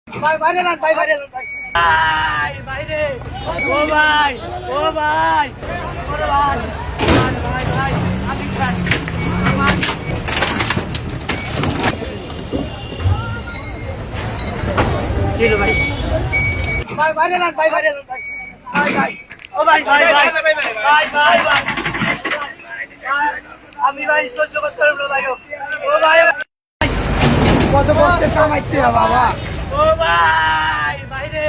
ভাই বাইরে যান, ভাই বাইরে যান, ভাই। ভাই বাইরে, ও ভাই, ও ভাই, ওরে ভাই, ভাই, ভাই, আমি ভাই, আমার কি রে ভাই? ভাই বাইরে যান, ভাই বাইরে যান, ভাই, ভাই, ভাই, ও ভাই, ভাই, ভাই, ভাই, ভাই, ভাই, আমি ভাই সহ্য করতে পারবো না ভাই, ও ভাই, কত কষ্টে কামাইতে বাবা। ও ভাই বাইরে,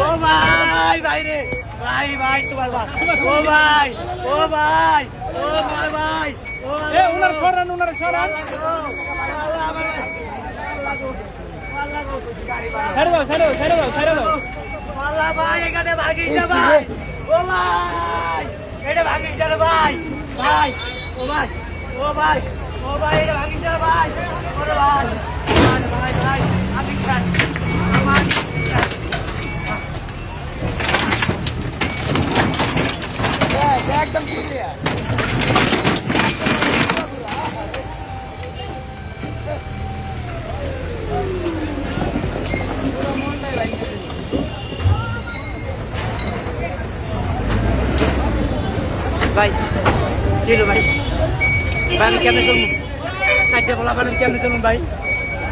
ও ভাই বাইরে, ভাই ভাই তোমার ভাই, ও ভাই, ও ভাই, ও ভাই ভাই, ও উনার সরান ছেড়ে দাও। আল্লাহ ভাই এখানে ভাগিস না ভাই, ও ভাই এটা ভাগিস না রে ভাই, ভাই, ও ভাই, ও ভাই, ও ভাই এটা ভাগিস না রে ভাই, ওরে ভাই, ভাই, ভাই, ভাই, আমি খাই, আমার খাই। একদম ক্লিয়ার। ভাই কি রে ভাই, ভাই আমি কেমনে চলবো, চারটে বলা আমি কেমনে চলবো ভাই,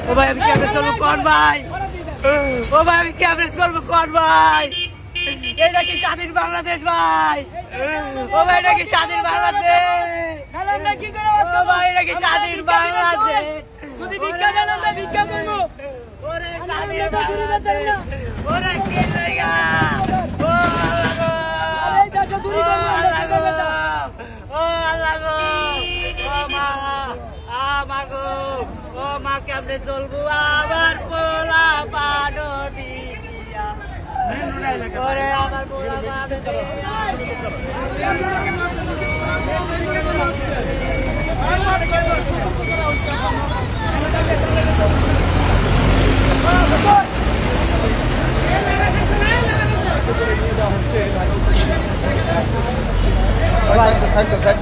ও ভাই আমি কেমনে চলবো কন ভাই, ও ভাই আমি কেমনে চলবো কন ভাই, এটা কি স্বাধীন বাংলাদেশ ভাই, ও ভাই এটা কি স্বাধীন বাংলাদেশ, ও ভাই এটা কি স্বাধীন বাংলাদেশ, ওরে স্বাধীন বাংলাদেশ, ওরে কি জায়গা, ও আল্লাহ গো, ও আল্লাহ গো, ও মা, মাগো, ও মা কেমনে চলবো আমার পোলা পানো দিয়া, ওরে আমার পোলা পানো থাকতো